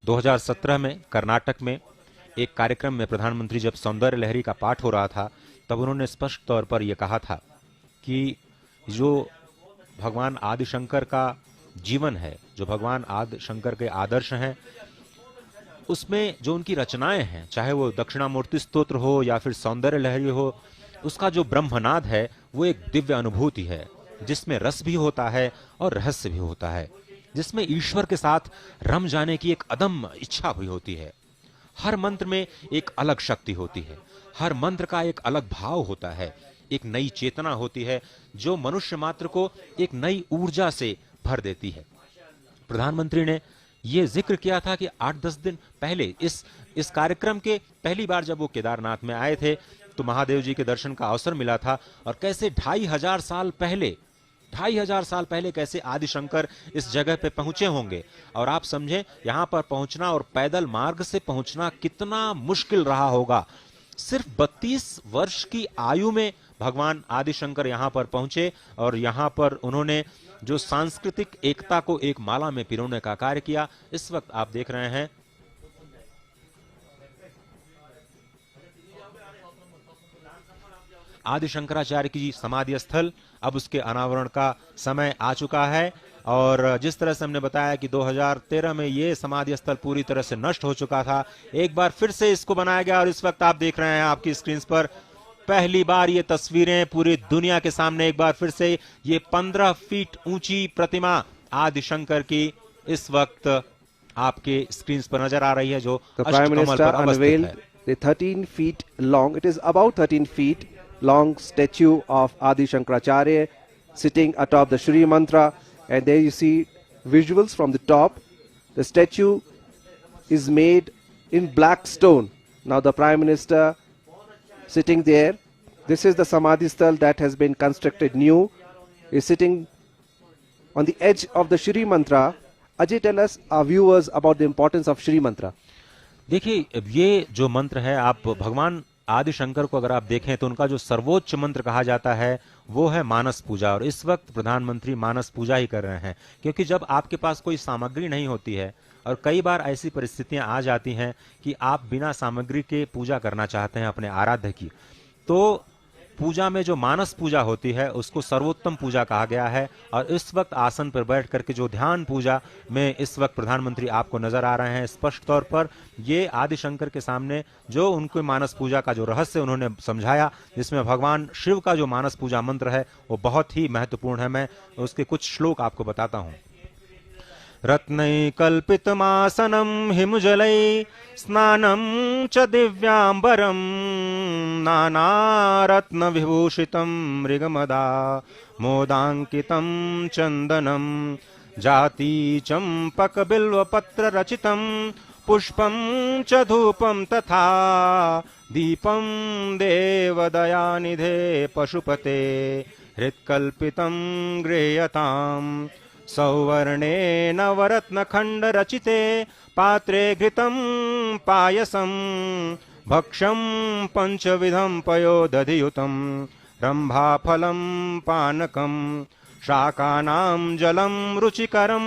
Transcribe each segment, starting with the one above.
2017 में कर्नाटक में एक कार्यक्रम में प्रधानमंत्री जब सौंदर्य लहरी का पाठ हो रहा था, तब उन्होंने स्पष्ट तौर पर यह कहा था कि जो भगवान आदिशंकर का जीवन है, जो भगवान आदिशंकर के आदर्श हैं, उसमें जो उनकी रचनाएं हैं, चाहे वो दक्षिणामूर्ति स्तोत्र हो या फिर सौंदर्य लहरी हो, उसका जो ब्रह्मनाद है वो एक दिव्य अनुभूति है, जिसमें रस भी होता है और रहस्य भी होता है, जिसमें ईश्वर के साथ रम जाने की एक अदम्य इच्छा भी होती है। हर मंत्र में एक अलग शक्ति होती है, हर मंत्र का एक अलग भाव होता है, एक नई चेतना होती है जो मनुष्य मात्र को एक नई ऊर्जा से भर देती है। प्रधानमंत्री ने यह जिक्र किया था कि 8-10 दिन पहले इस कार्यक्रम के पहली बार जब वो केदारनाथ में आए थे तो महादेव जी के दर्शन का अवसर मिला था, और कैसे 2500 साल पहले कैसे आदिशंकर इस जगह पे पहुंचे होंगे। और आप समझें, यहां पर पहुंचना और पैदल मार्ग से पहुंचना कितना मुश्किल रहा होगा। सिर्फ 32 वर्ष की आयु में भगवान आदिशंकर यहां पर पहुंचे और यहां पर उन्होंने जो सांस्कृतिक एकता को एक माला में पिरोने का कार्य किया। इस वक्त आप देख रहे हैं आदि शंकराचार्य की समाधि स्थल, अब उसके अनावरण का समय आ चुका है। और जिस तरह से हमने बताया कि 2013 में ये समाधि स्थल पूरी तरह से नष्ट हो चुका था, एक बार फिर से इसको बनाया गया और इस वक्त आप देख रहे हैं आपकी स्क्रीन पर पहली बार ये तस्वीरें पूरी दुनिया के सामने एक बार फिर से ये 15 फीट ऊंची प्रतिमा आदिशंकर की इस वक्त आपके स्क्रीन पर नजर आ रही है, जो अष्टकमल पर अवस्थित है। The 13 feet long, it is about 13 feet long statue of Adi Shankaracharya sitting atop the Shri Mantra, and there you see visuals from the top. The statue is made in black stone. Now the Prime Minister sitting there, this is the Samadhi Sthal that has been constructed new, is sitting on the edge of the Shri Mantra. Ajay, tell us, our viewers, about the importance of Shri Mantra. देखिए, ये जो मंत्र है, आप भगवान आदि शंकर को अगर आप देखें तो उनका जो सर्वोच्च मंत्र कहा जाता है वो है मानस पूजा। और इस वक्त प्रधानमंत्री मानस पूजा ही कर रहे हैं, क्योंकि जब आपके पास कोई सामग्री नहीं होती है, और कई बार ऐसी परिस्थितियां आ जाती हैं कि आप बिना सामग्री के पूजा करना चाहते हैं अपने आराध्य की, तो पूजा में जो मानस पूजा होती है उसको सर्वोत्तम पूजा कहा गया है। और इस वक्त आसन पर बैठ करके जो ध्यान पूजा में इस वक्त प्रधानमंत्री आपको नजर आ रहे हैं, स्पष्ट तौर पर ये आदिशंकर के सामने जो उनके मानस पूजा का जो रहस्य उन्होंने समझाया, जिसमें भगवान शिव का जो मानस पूजा मंत्र है वो बहुत ही महत्वपूर्ण है। मैं उसके कुछ श्लोक आपको बताता हूं। रत्नैकल्पितमासनं हिमजलै स्नानं च दिव्याम्बरं नानारत्नविभूषितं मृगमदा मोदाङ्कितं चन्दनं जातिचम्पकबिल्वपत्ररचितं पुष्पं च धूपं तथा दीपं देवदयानिधे पशुपते हृत्कल्पितं गृह्यताम् सौवर्णे नवरत्नखण्डरचिते पात्रे घृतं पायसं भक्ष्यं पञ्चविधं पयोदधियुतं रम्भाफलं पानकं शाकानां जलं रुचिकरं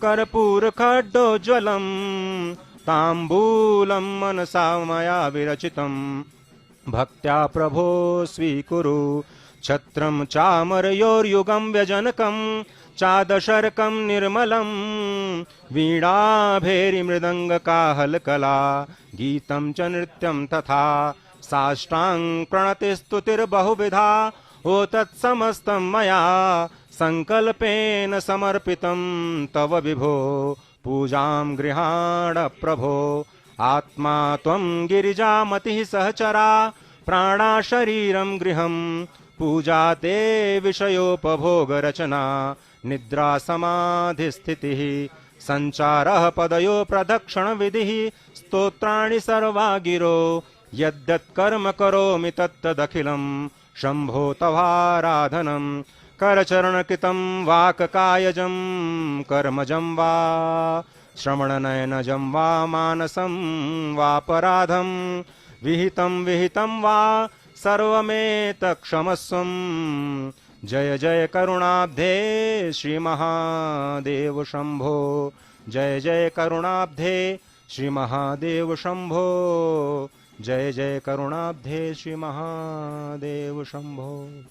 कर्पूरखड्डोज्ज्वलं ताम्बूलं मनसा मया विरचितं भक्त्या प्रभो स्वीकुरु छत्रं चामरयोर्युगं व्यजनकं चादशर्कं निर्मलं वीणाभेरीमृदङ्गकाहलकला गीतं च नृत्यं तथा साष्टाङ्ग प्रणतिस्तुतिर्बहुविधा ओ तत्समस्तं मया संकल्पेन समर्पितं तव विभो पूजां गृहाण प्रभो आत्मा त्वं गिरिजामतिः सहचरा प्राणा शरीरं गृहं पूजा ते विषयोपभोग रचना निद्रा समाधि स्थितिः संचारः पदयो प्रदक्षिण विधिः स्तोत्राणि सर्वा गिरो यद्यत् कर्म करोमि तत्तदखिलं शंभो तवाराधनं करचरणकृतं वाक्कायजं कर्मजं वा श्रवणनयनजं वा मानसं वापराधं विहितं वा सर्वमेतत्क्षमस्वं जय जय करुणाब्धे श्री महादेव शंभो जय जय करुणाब्धे श्री महादेव शंभो, जय जय करुणाब्धे श्री महादेव शंभो।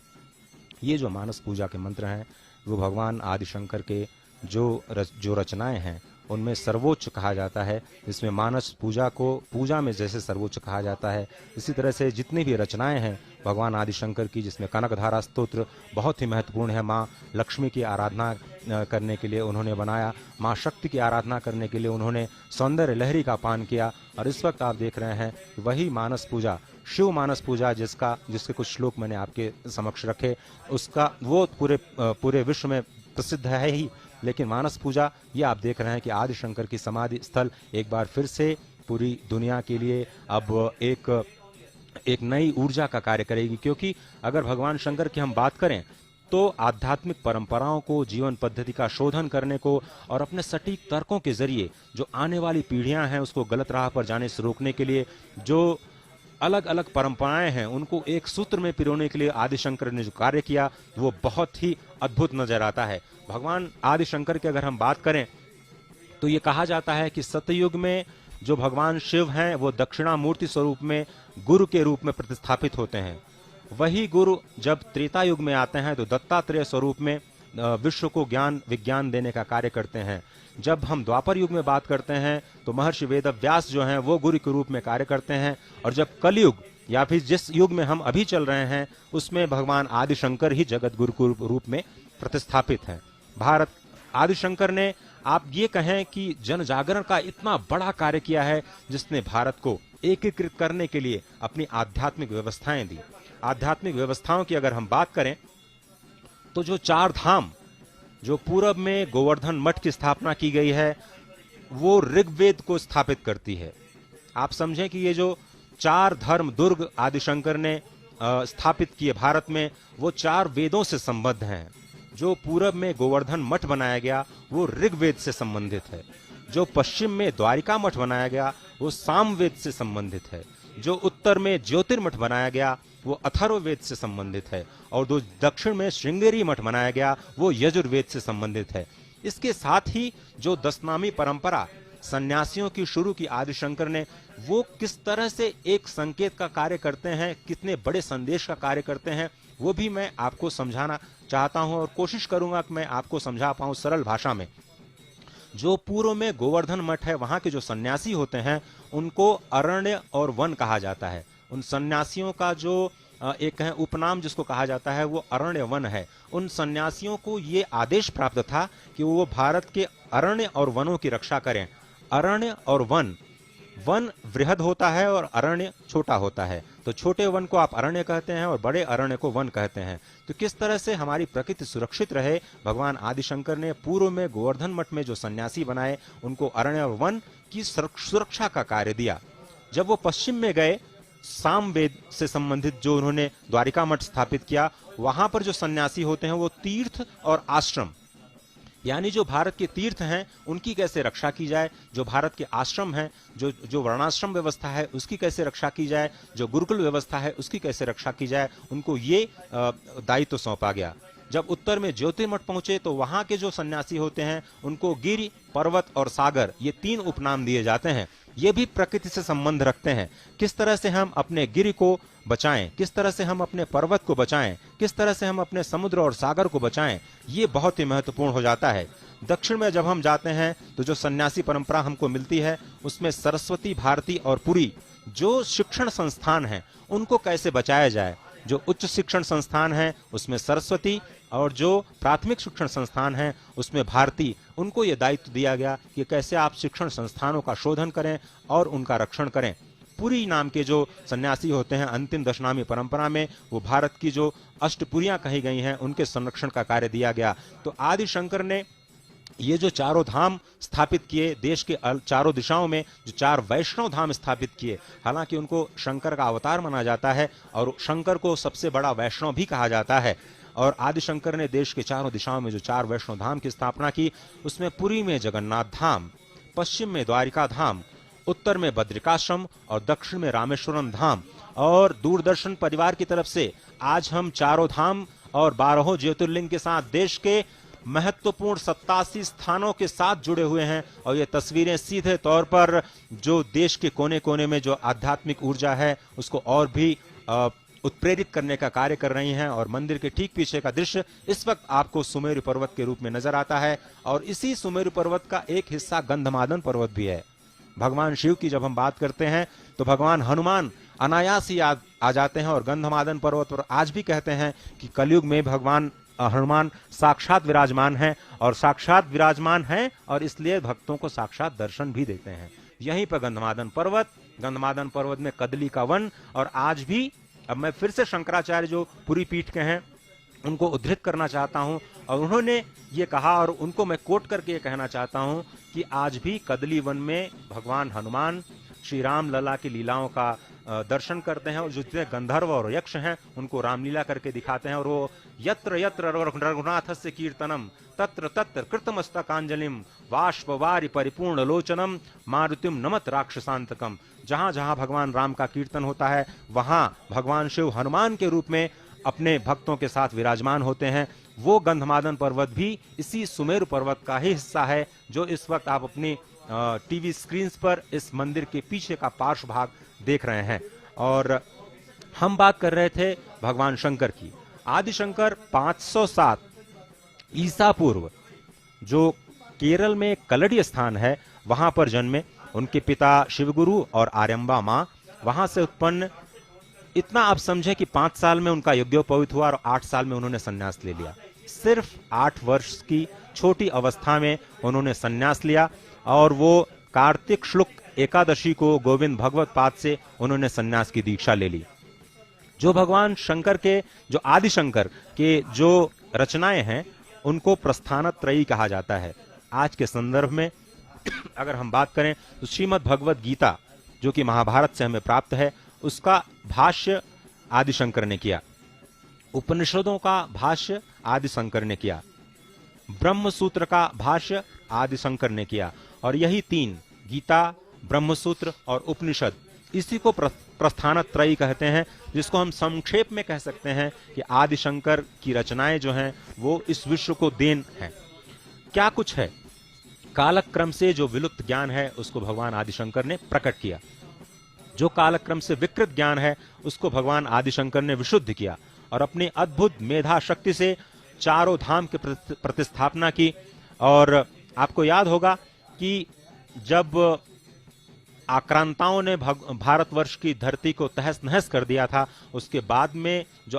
ये जो मानस पूजा के मंत्र हैं वो भगवान आदिशंकर के जो रचनाएं हैं उनमें सर्वोच्च कहा जाता है। इसमें मानस पूजा को पूजा में जैसे सर्वोच्च कहा जाता है, इसी तरह से जितनी भी रचनाएं हैं भगवान आदिशंकर की, जिसमें कनकधारा स्तोत्र बहुत ही महत्वपूर्ण है। माँ लक्ष्मी की आराधना करने के लिए उन्होंने बनाया, माँ शक्ति की आराधना करने के लिए उन्होंने सौंदर्य लहरी का पान किया। और इस वक्त आप देख रहे हैं वही मानस पूजा, शिव मानस पूजा, जिसके कुछ श्लोक मैंने आपके समक्ष रखे, उसका वो पूरे विश्व में प्रसिद्ध है ही, लेकिन मानस पूजा ये आप देख रहे हैं कि आदिशंकर की समाधि स्थल एक बार फिर से पूरी दुनिया के लिए अब एक नई ऊर्जा का कार्य करेगी। क्योंकि अगर भगवान शंकर की हम बात करें तो आध्यात्मिक परंपराओं को, जीवन पद्धति का शोधन करने को और अपने सटीक तर्कों के जरिए जो आने वाली पीढ़ियां हैं उसको गलत राह पर जाने से रोकने के लिए जो अलग अलग परंपराएं हैं उनको एक सूत्र में पिरोने के लिए आदिशंकर ने जो कार्य किया वो बहुत ही अद्भुत नजर आता है। भगवान आदिशंकर की अगर हम बात करें तो ये कहा जाता है कि सतयुग में जो भगवान शिव हैं वो दक्षिणामूर्ति स्वरूप में गुरु के रूप में प्रतिस्थापित होते हैं। वही गुरु जब त्रेता युग में आते हैं तो दत्तात्रेय स्वरूप में विश्व को ज्ञान विज्ञान देने का कार्य करते हैं। जब हम द्वापर युग में बात करते हैं तो महर्षि वेदव्यास जो हैं वो गुरु के रूप में कार्य करते हैं। और जब कलयुग या फिर जिस युग में हम अभी चल रहे हैं उसमें भगवान आदिशंकर ही जगत गुरु के रूप में प्रतिस्थापित हैं। भारत आदिशंकर ने आप ये कहें कि जन जागरण का इतना बड़ा कार्य किया है जिसने भारत को एकीकृत करने के लिए अपनी आध्यात्मिक व्यवस्थाएं दी। आध्यात्मिक व्यवस्थाओं की अगर हम बात करें तो जो चार धाम, जो पूरब में गोवर्धन मठ की स्थापना की गई है वो ऋग्वेद को स्थापित करती है। आप समझें कि ये जो चार धर्म दुर्ग आदिशंकर ने स्थापित किए भारत में वो चार वेदों से संबद्ध हैं। जो पूरब में गोवर्धन मठ बनाया गया वो ऋग्वेद से संबंधित है, जो पश्चिम में द्वारिका मठ बनाया गया वो सामवेद से संबंधित है, जो उत्तर में ज्योतिर्मठ बनाया गया वो अथर्ववेद से संबंधित है, और जो दक्षिण में श्रृंगेरी मठ बनाया गया वो यजुर्वेद से संबंधित है। इसके साथ ही जो दशनामी परंपरा सन्यासियों की शुरू की आदिशंकर ने, वो किस तरह से एक संकेत का कार्य करते हैं, कितने बड़े संदेश का कार्य करते हैं, वो भी मैं आपको समझाना चाहता हूं और कोशिश करूंगा कि मैं आपको समझा पाऊं सरल भाषा में। जो पूर्व में गोवर्धन मठ है वहां के जो सन्यासी होते हैं उनको अरण्य और वन कहा जाता है। उन सन्यासियों का जो एक है उपनाम जिसको कहा जाता है वो अरण्य वन है। उन सन्यासियों को ये आदेश प्राप्त था कि वो भारत के अरण्य और वनों की रक्षा करें। अरण्य और वन, वन वृहद होता है और अरण्य छोटा होता है, तो छोटे वन को आप अरण्य कहते हैं और बड़े अरण्य को वन कहते हैं। तो किस तरह से हमारी प्रकृति सुरक्षित रहे, भगवान आदिशंकर ने पूर्व में गोवर्धन मठ में जो सन्यासी बनाए उनको अरण्य और वन की सुरक्षा का कार्य दिया। जब वो पश्चिम में गए, सामवेद से संबंधित जो उन्होंने द्वारिका मठ स्थापित किया, वहां पर जो सन्यासी होते हैं वो तीर्थ और आश्रम, यानी जो भारत के तीर्थ हैं उनकी कैसे रक्षा की जाए, जो भारत के आश्रम हैं, जो वर्णाश्रम व्यवस्था है उसकी कैसे रक्षा की जाए, जो गुरुकुल व्यवस्था है उसकी कैसे रक्षा की जाए, उनको ये दायित्व सौंपा गया। जब उत्तर में ज्योतिर्मठ पहुंचे तो वहां के जो सन्यासी होते हैं उनको गिरि, पर्वत और सागर, ये तीन उपनाम दिए जाते हैं। ये भी प्रकृति से संबंध रखते हैं। किस तरह से हम अपने गिरि को बचाएं, किस तरह से हम अपने पर्वत को बचाएं, किस तरह से हम अपने समुद्र और सागर को बचाएं, ये बहुत ही महत्वपूर्ण हो जाता है। दक्षिण में जब हम जाते हैं तो जो सन्यासी परंपरा हमको मिलती है उसमें सरस्वती, भारती और पुरी जो शिक्षण संस्थान हैं उनको कैसे बचाया जाए। जो उच्च शिक्षण संस्थान है उसमें सरस्वती और जो प्राथमिक शिक्षण संस्थान है उसमें भारती, उनको ये दायित्व दिया गया कि कैसे आप शिक्षण संस्थानों का शोधन करें और उनका रक्षण करें। पुरी नाम के जो सन्यासी होते हैं अंतिम दशनामी परंपरा में, वो भारत की जो अष्टपुरियां कही गई हैं उनके संरक्षण का कार्य दिया गया। तो आदिशंकर ने ये जो चारों धाम स्थापित किए, देश के चारों दिशाओं में जो चार वैष्णव धाम स्थापित किए, हालांकि उनको शंकर का अवतार माना जाता है और शंकर को सबसे बड़ा वैष्णव भी कहा जाता है। और आदिशंकर ने देश के चारों दिशाओं में जो चार वैष्णव धाम की स्थापना की, उसमें पुरी में जगन्नाथ धाम, पश्चिम में द्वारिका धाम, उत्तर में बद्रिकाश्रम और दक्षिण में रामेश्वरम धाम। और दूरदर्शन परिवार की तरफ से आज हम चारों धाम और 12 ज्योतिर्लिंग के साथ देश के महत्वपूर्ण 87 स्थानों के साथ जुड़े हुए हैं और ये तस्वीरें सीधे तौर पर जो देश के कोने कोने में जो आध्यात्मिक ऊर्जा है उसको और भी उत्प्रेरित करने का कार्य कर रही हैं। और मंदिर के ठीक पीछे का दृश्य इस वक्त आपको सुमेरु पर्वत के रूप में नजर आता है और इसी सुमेरु पर्वत का एक हिस्सा गंधमादन पर्वत भी है। भगवान शिव की जब हम बात करते हैं तो भगवान हनुमान अनायास ही आ जाते हैं और गंधमादन पर्वत पर आज भी कहते हैं कि कलयुग में भगवान हनुमान साक्षात विराजमान हैं और साक्षात विराजमान हैं और इसलिए भक्तों को साक्षात दर्शन भी देते हैं। यहीं पर गंधमादन पर्वत में कदली का वन। और आज भी अब मैं फिर से शंकराचार्य जो पूरी पीठ के हैं उनको उद्धृत करना चाहता हूं और उन्होंने ये कहा और उनको मैं कोट करके ये कहना चाहता हूं कि आज भी कदली वन में भगवान हनुमान श्री राम लला की लीलाओं का दर्शन करते हैं और जो जितने गंधर्व और यक्ष हैं उनको रामलीला करके दिखाते हैं। और वो यत्र यत्र रघुनाथस्य कीर्तनम तत्र तत्र कृतमस्तकांजलिम वाष्पवारि परिपूर्ण लोचनम मारुतिम नमत राक्षसांतकम। जहां जहां भगवान राम का कीर्तन होता है वहां भगवान शिव हनुमान के रूप में अपने भक्तों के साथ विराजमान होते हैं। वो गंधमादन पर्वत भी इसी सुमेरु पर्वत का ही हिस्सा है जो इस वक्त आप अपनी टीवी स्क्रीन पर इस मंदिर के पीछे का पार्श्व भाग देख रहे हैं। और हम बात कर रहे थे भगवान शंकर की। आदिशंकर 507 ईसा पूर्व जो केरल में कलड़ी स्थान है वहां पर जन्मे। उनके पिता शिवगुरु और आर्यम्बा मां वहां से उत्पन्न। इतना आप समझे कि 5 साल में उनका यज्ञोपवीत हुआ और 8 साल में उन्होंने संन्यास ले लिया। सिर्फ 8 वर्ष की छोटी अवस्था में उन्होंने संन्यास लिया और वो कार्तिक शुक्ल एकादशी को गोविंद भगवत पाद से उन्होंने संन्यास की दीक्षा ले ली। जो भगवान शंकर के जो आदिशंकर के जो रचनाएं हैं उनको प्रस्थानत्रयी कहा जाता है। आज के संदर्भ में अगर हम बात करें तो श्रीमद् भगवत गीता जो कि महाभारत से हमें प्राप्त है उसका भाष्य आदिशंकर ने किया। उपनिषदों का भाष्य आदिशंकर ने किया। ब्रह्म सूत्र का भाष्य आदिशंकर ने किया। और यही 3 गीता, ब्रह्मसूत्र और उपनिषद इसी को प्रस्थानत्रयी कहते हैं, जिसको हम संक्षेप में कह सकते हैं कि आदिशंकर की रचनाएं जो हैं वो इस विश्व को देन है। क्या कुछ है? कालक्रम से जो विलुप्त ज्ञान है उसको भगवान आदिशंकर ने प्रकट किया। जो कालक्रम से विकृत ज्ञान है उसको भगवान आदिशंकर ने विशुद्ध किया और अपनी अद्भुत मेधा शक्ति से चारों धाम की प्रतिस्थापना की। और आपको याद होगा कि जब आक्रांताओं ने भारतवर्ष की धरती को तहस नहस कर दिया था उसके बाद में जो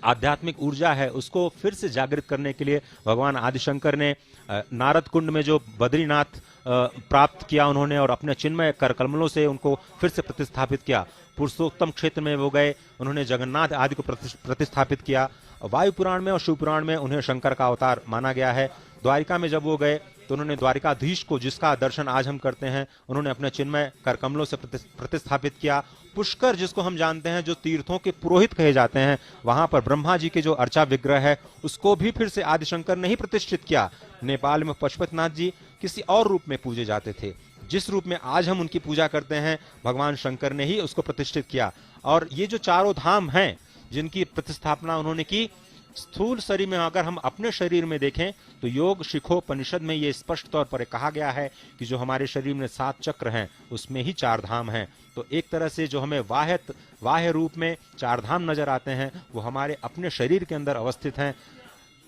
आध्यात्मिक ऊर्जा है उसको फिर से जागृत करने के लिए भगवान आदिशंकर ने नारद कुंड में जो बद्रीनाथ प्राप्त किया उन्होंने और अपने चिन्मय करकमलों से उनको फिर से प्रतिस्थापित किया। पुरुषोत्तम क्षेत्र में वो गए, उन्होंने जगन्नाथ आदि को प्रतिस्थापित किया। वायु पुराण में और शिव पुराण में उन्हें शंकर का अवतार माना गया है। द्वारिका में जब वो गए तो उन्होंने द्वारिकाधीश को, जिसका दर्शन आज हम करते हैं, उन्होंने अपने चिन्मय करकमलों से प्रतिस्थापित किया। पुष्कर, जिसको हम जानते हैं जो तीर्थों के पुरोहित कहे जाते हैं, वहां पर ब्रह्मा जी के जो अर्चा विग्रह है उसको भी फिर से आदिशंकर ने ही प्रतिष्ठित किया। नेपाल में पशुपतिनाथ जी किसी और रूप में पूजे जाते थे, जिस रूप में आज हम उनकी पूजा करते हैं भगवान शंकर ने ही उसको प्रतिष्ठित किया। और ये जो चारों धाम हैं जिनकी प्रतिस्थापना उन्होंने की, स्थूल शरीर में अगर हम अपने शरीर में देखें तो योग शिखोपनिषद में ये स्पष्ट तौर पर कहा गया है कि जो हमारे शरीर में 7 चक्र हैं उसमें ही 4 धाम हैं। तो एक तरह से जो हमें बाह्य रूप में 4 धाम नजर आते हैं वो हमारे अपने शरीर के अंदर अवस्थित हैं।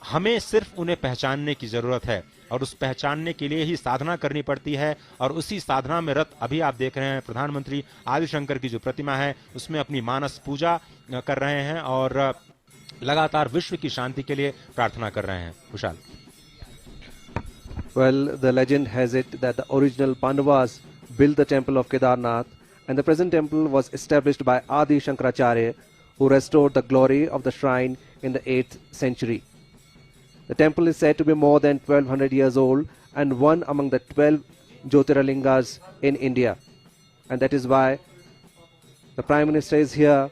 हमें सिर्फ उन्हें पहचानने की जरूरत है और उस पहचानने के लिए ही साधना करनी पड़ती है। और उसी साधना में रत अभी आप देख रहे हैं प्रधानमंत्री आदिशंकर की जो प्रतिमा है उसमें अपनी मानस पूजा कर रहे हैं और लगातार विश्व की शांति के लिए प्रार्थना कर रहे हैं। विशाल। Well, the legend has it that the original Pandavas built the temple of Kedarnath, and the present temple was established by Adi Shankaracharya, who restored the glory of the shrine in the 8th century. The temple is said to be more than 1200 years old and one among the 12 Jyotirlingas in India, and that is why the Prime Minister is here.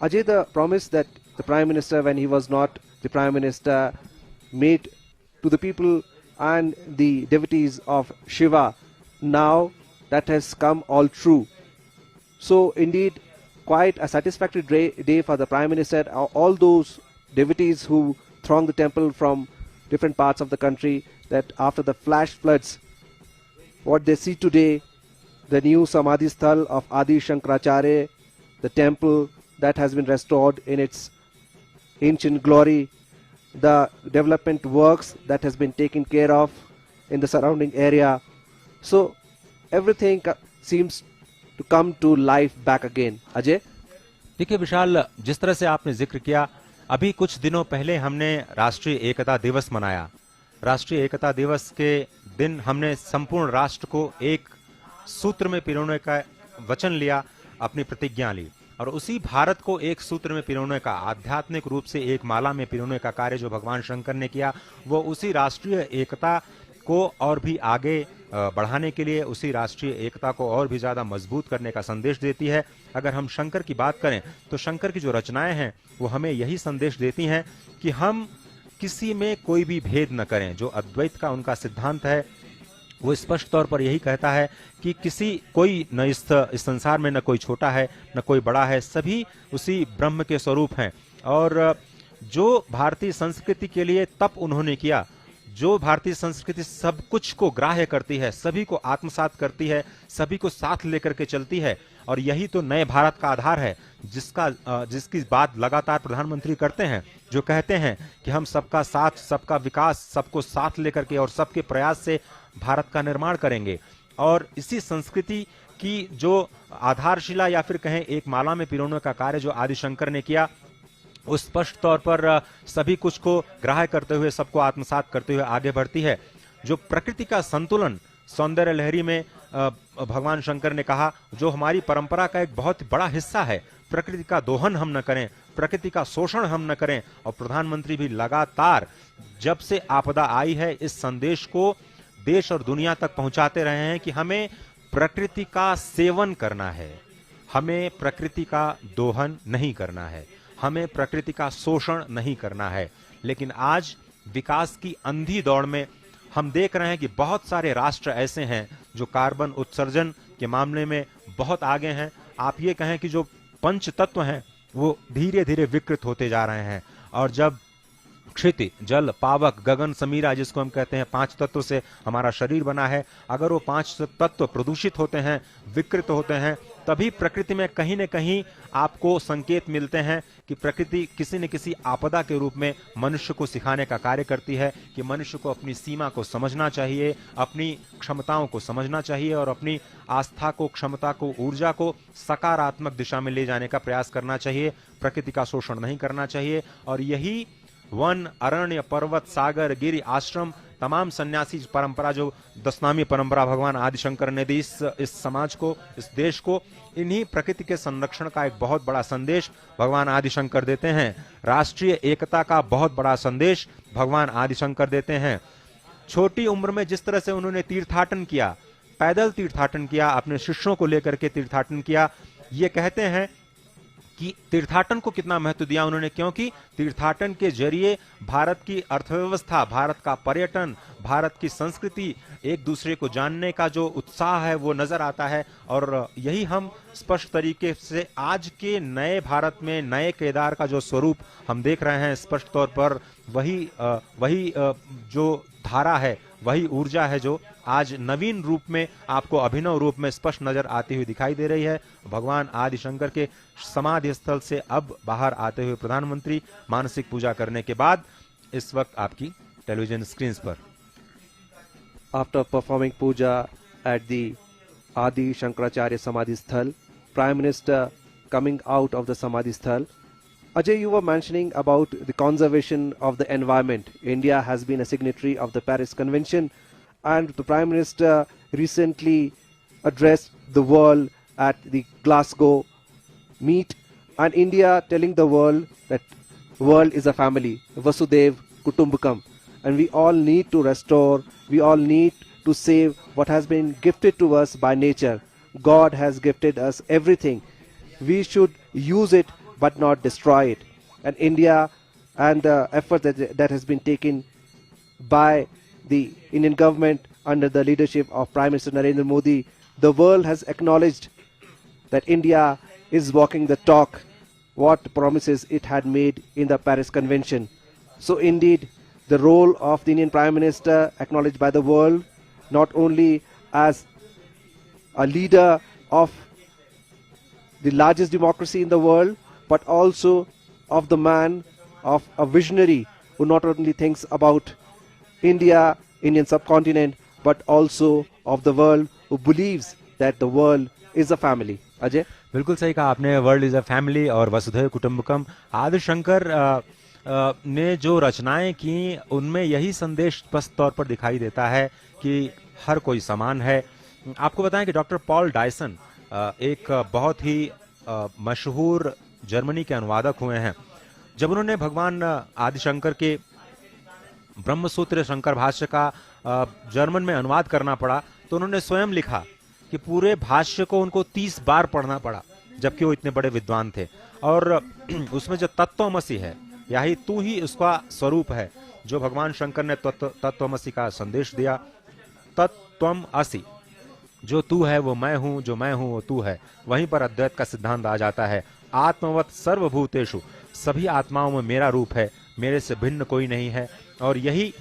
Ajay, the promise that the Prime Minister, when he was not the Prime Minister, made to the people and the devotees of Shiva, now that has come all true. So indeed, quite a satisfactory day for the Prime Minister. All those devotees who throng the temple from different parts of the country, that after the flash floods, what they see today, the new Samadhi Sthal of Adi Shankaracharya, the temple that has been restored in its ancient glory, the development works that has been taken care of in the surrounding area. So everything seems to come to life back again. Ajay? देखिए विशाल, जिस तरह से आपने जिक्र किया, अभी कुछ दिनों पहले हमने राष्ट्रीय एकता दिवस मनाया। राष्ट्रीय एकता दिवस के दिन हमने संपूर्ण राष्ट्र को एक सूत्र में पिरोने का वचन लिया, अपनी प्रतिज्ञा ली, और उसी भारत को एक सूत्र में पिरोने का, आध्यात्मिक रूप से एक माला में पिरोने का कार्य जो भगवान शंकर ने किया, वो उसी राष्ट्रीय एकता को और भी आगे बढ़ाने के लिए, उसी राष्ट्रीय एकता को और भी ज्यादा मजबूत करने का संदेश देती है। अगर हम शंकर की बात करें तो शंकर की जो रचनाएं हैं वो हमें यही संदेश देती हैं कि हम किसी में कोई भी भेद न करें। जो अद्वैत का उनका सिद्धांत है वो स्पष्ट तौर पर यही कहता है कि कोई न इस संसार में न कोई छोटा है न कोई बड़ा है, सभी उसी ब्रह्म के स्वरूप हैं। और जो भारतीय संस्कृति के लिए तप उन्होंने किया, जो भारतीय संस्कृति सब कुछ को ग्राह्य करती है, सभी को आत्मसात करती है, सभी को साथ लेकर के चलती है, और यही तो नए भारत का आधार है, जिसकी बात लगातार प्रधानमंत्री करते हैं, जो कहते हैं कि हम सबका साथ, सबका विकास, सबको साथ लेकर के और सबके प्रयास से भारत का निर्माण करेंगे। और इसी संस्कृति की जो आधारशिला या फिर कहें एक माला में पिरोने का कार्य जो आदि शंकर ने किया, वो स्पष्ट तौर पर सभी कुछ को ग्राह्य करते हुए, सबको आत्मसात करते हुए आगे बढ़ती है। जो प्रकृति का संतुलन सौंदर्य लहरी में भगवान शंकर ने कहा, जो हमारी परंपरा का एक बहुत बड़ा हिस्सा है, प्रकृति का दोहन हम न करें, प्रकृति का शोषण हम न करें। और प्रधानमंत्री भी लगातार जब से आपदा आई है इस संदेश को देश और दुनिया तक पहुंचाते रहे हैं कि हमें प्रकृति का सेवन करना है, हमें प्रकृति का दोहन नहीं करना है, हमें प्रकृति का शोषण नहीं करना है। लेकिन आज विकास की अंधी दौड़ में हम देख रहे हैं कि बहुत सारे राष्ट्र ऐसे हैं जो कार्बन उत्सर्जन के मामले में बहुत आगे हैं। आप ये कहें कि जो पंच तत्व हैं वो धीरे धीरे विकृत होते जा रहे हैं। और जब क्षिति, जल, पावक, गगन, समीरा, जिसको हम कहते हैं 5 तत्व से हमारा शरीर बना है, अगर वो 5 तत्व प्रदूषित होते हैं, विकृत होते हैं, तभी प्रकृति में कहीं न कहीं आपको संकेत मिलते हैं कि प्रकृति किसी न किसी आपदा के रूप में मनुष्य को सिखाने का कार्य करती है कि मनुष्य को अपनी सीमा को समझना चाहिए, अपनी क्षमताओं को समझना चाहिए और अपनी आस्था को, क्षमता को, ऊर्जा को सकारात्मक दिशा में ले जाने का प्रयास करना चाहिए। प्रकृति का शोषण नहीं करना चाहिए। और यही वन, अरण्य, पर्वत, सागर, गिरि, आश्रम, तमाम सन्यासी परंपरा, जो 10नामी परंपरा भगवान आदि शंकर ने दी इस समाज को, इस देश को, इन्हीं प्रकृति के संरक्षण का एक बहुत बड़ा संदेश भगवान आदि शंकर देते हैं। राष्ट्रीय एकता का बहुत बड़ा संदेश भगवान आदि शंकर देते हैं। छोटी उम्र में जिस तरह से उन्होंने तीर्थाटन किया, पैदल तीर्थाटन किया, अपने शिष्यों को लेकर के तीर्थाटन किया, ये कहते हैं कि तीर्थाटन को कितना महत्व दिया उन्होंने, क्योंकि तीर्थाटन के जरिए भारत की अर्थव्यवस्था, भारत का पर्यटन, भारत की संस्कृति, एक दूसरे को जानने का जो उत्साह है वो नजर आता है। और यही हम स्पष्ट तरीके से आज के नए भारत में, नए केदार का जो स्वरूप हम देख रहे हैं, स्पष्ट तौर पर वही जो धारा है, वही ऊर्जा है जो आज नवीन रूप में, आपको अभिनव रूप में स्पष्ट नजर आती हुई दिखाई दे रही है। भगवान आदि शंकर के समाधि स्थल से अब बाहर आते हुए प्रधानमंत्री मानसिक पूजा करने के बाद इस वक्त आपकी टेलीविजन स्क्रीन पर। After performing puja at the Adi Shankaracharya Samadhi Sthal, Prime Minister coming out of the Samadhi Sthal, Ajay, you were mentioning about the conservation of the environment. India has been a signatory of the Paris Convention, and the Prime Minister recently addressed the world at the Glasgow meet, and India telling the world that world is a family, Vasudhaiv Kutumbakam, and we all need to restore, we all need to save what has been gifted to us by nature. God has gifted us everything. We should use it but not destroy it. And India and the effort that has been taken by the Indian government under the leadership of Prime Minister Narendra Modi, the world has acknowledged that India is walking the talk, what promises it had made in the Paris Convention. So indeed, the role of the Indian Prime Minister acknowledged by the world, not only as a leader of the largest democracy in the world, but also of the man, of a visionary who not only thinks about India, Indian subcontinent, but also of the world, who believes that the world is a family. Ajay? बिल्कुल सही कहा आपने, world is a family और वसुधैव कुटुंबकम। आदि शंकर ने जो रचनाएं की उनमें यही संदेश स्पष्ट तौर पर दिखाई देता है कि हर कोई समान है। आपको बताएं कि डॉक्टर पॉल डायसन एक बहुत ही मशहूर जर्मनी के अनुवादक हुए हैं। जब उन्होंने भगवान आदिशंकर के ब्रह्मसूत्र शंकर भाष्य का जर्मन में अनुवाद करना पड़ा तो उन्होंने स्वयं लिखा कि पूरे भाष्य को उनको 30 बार पढ़ना पड़ा, जबकि वो इतने बड़े विद्वान थे। और उसमें जो तत्वमसि है, यही तू ही उसका स्वरूप है, जो भगवान शंकर ने तत्वमसि का संदेश दिया। तत्वम असि, जो तू है वो मैं हूं, जो मैं हूं वो तू है। वहीं पर अद्वैत का सिद्धांत आ जाता है। आत्मवत सर्वभूतेषु, सभी आत्माओं में मेरा रूप है, मेरे से भिन्न कोई नहीं है। और यही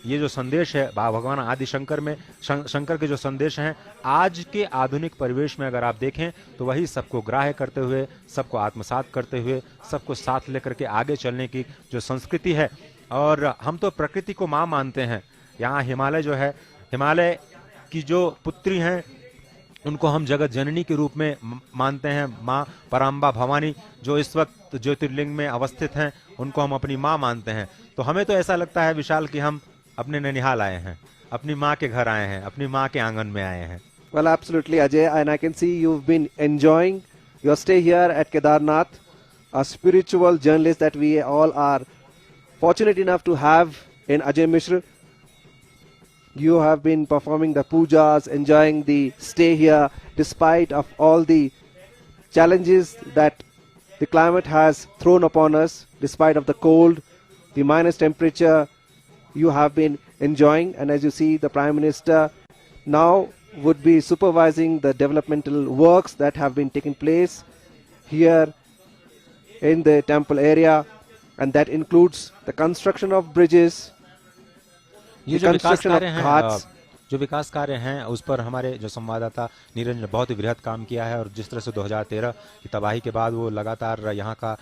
ये जो संदेश है भगवान आदि शंकर में, शंकर के जो संदेश हैं, आज के आधुनिक परिवेश में अगर आप देखें तो वही सबको ग्राह्य करते हुए, सबको आत्मसात करते हुए, सबको साथ लेकर के आगे चलने की जो संस्कृति है। और हम तो प्रकृति को माँ मानते हैं। यहाँ हिमालय जो है, हिमालय की जो पुत्री हैं उनको हम जगत जननी के रूप में मानते हैं। माँ पराम्बा भवानी जो इस वक्त ज्योतिर्लिंग में अवस्थित हैं, उनको हम अपनी माँ मानते हैं। तो हमें तो ऐसा लगता है विशाल कि हम अपने ननिहाल आए हैं, अपनी माँ के घर आए हैं, अपनी माँ के आंगन में आए हैं। Well, absolutely, Ajay, and I can see you've been enjoying your stay here at Kedarnath, a spiritual journalist that we all are fortunate enough to have in Ajay Mishra. You have been performing the pujas, enjoying the stay here, despite of all the challenges that the climate has thrown upon us, despite of the cold, the minus temperature. You have been enjoying, and as you see, the Prime Minister now would be supervising the developmental works that have been taking place here in the temple area, and that includes the construction of bridges, ये जो विकास कार्य हैं, जो विकास कार्य हैं उस पर हमारे जो संवाददाता नीरज ने बहुत ही बृहद काम किया है। और जिस तरह से 2013 की तबाही के बाद वो लगातार यहाँ का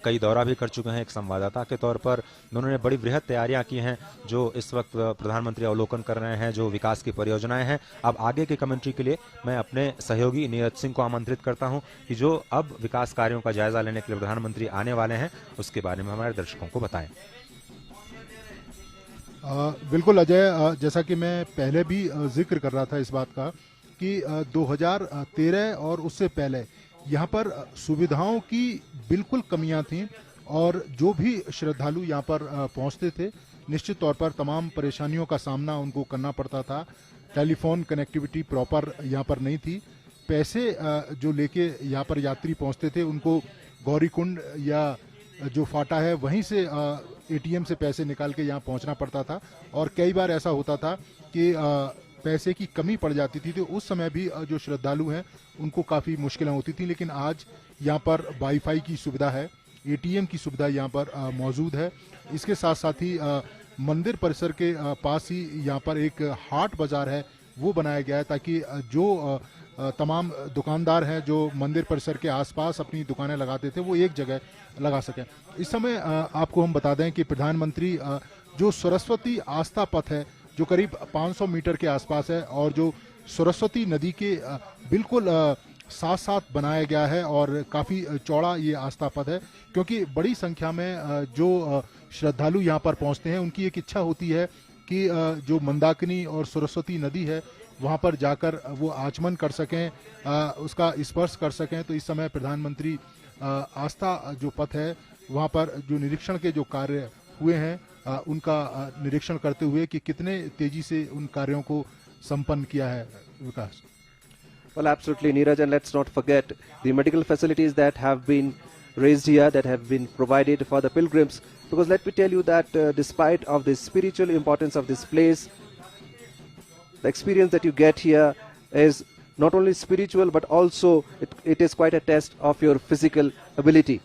कई दौरा भी कर चुके हैं एक संवाददाता के तौर पर। उन्होंने बड़ी बृहद तैयारियां की हैं जो इस वक्त प्रधानमंत्री अवलोकन कर रहे हैं, जो विकास की परियोजनाएं हैं। अब आगे की कमेंट्री के लिए मैं अपने सहयोगी नीरज सिंह को आमंत्रित करता हूँ कि जो अब विकास कार्यों का जायजा लेने के लिए प्रधानमंत्री आने वाले हैं उसके बारे में हमारे दर्शकों को बताएं। बिल्कुल अजय, जैसा कि मैं पहले भी जिक्र कर रहा था इस बात का कि 2013 और उससे पहले यहाँ पर सुविधाओं की बिल्कुल कमियां थीं और जो भी श्रद्धालु यहाँ पर पहुँचते थे निश्चित तौर पर तमाम परेशानियों का सामना उनको करना पड़ता था। टेलीफोन कनेक्टिविटी प्रॉपर यहाँ पर नहीं थी। पैसे जो लेके यहाँ पर यात्री पहुँचते थे उनको गौरीकुंड या जो फाटा है वहीं से एटीएम से पैसे निकाल के यहाँ पहुँचना पड़ता था। और कई बार ऐसा होता था कि पैसे की कमी पड़ जाती थी, तो उस समय भी जो श्रद्धालु हैं उनको काफ़ी मुश्किलें होती थी। लेकिन आज यहाँ पर वाईफाई की सुविधा है, एटीएम की सुविधा यहाँ पर मौजूद है। इसके साथ साथ ही मंदिर परिसर के पास ही यहाँ पर एक हाट बाज़ार है वो बनाया गया है ताकि जो तमाम दुकानदार हैं जो मंदिर परिसर के आसपास अपनी दुकानें लगाते थे वो एक जगह लगा सकें। इस समय आपको हम बता दें कि प्रधानमंत्री जो सरस्वती आस्था पथ है जो करीब 500 मीटर के आसपास है और जो सरस्वती नदी के बिल्कुल साथ साथ बनाया गया है और काफ़ी चौड़ा ये आस्था पथ है, क्योंकि बड़ी संख्या में जो श्रद्धालु यहाँ पर पहुँचते हैं उनकी एक इच्छा होती है कि जो मंदाकिनी और सरस्वती नदी है वहाँ पर जाकर वो आचमन कर सकें, उसका स्पर्श कर सकें। तो इस समय प्रधानमंत्री आस्था जो पथ है वहाँ पर जो निरीक्षण के जो कार्य हुए हैं उनका निरीक्षण करते हुए कि कितने तेजी से उन कार्यों को संपन्न किया है विकास। Well, absolutely, Neeraj, and let's not forget the medical facilities that have been raised here, that have been provided for the pilgrims. Because let me tell you that despite of the spiritual importance of this place, the experience that you get here is not only spiritual but also it is quite a test of your physical ability.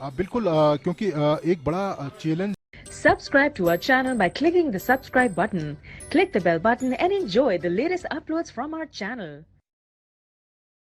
बिल्कुल क्योंकि एक बड़ा challenge Subscribe to our channel by clicking the subscribe button. Click the bell button and enjoy the latest uploads from our channel.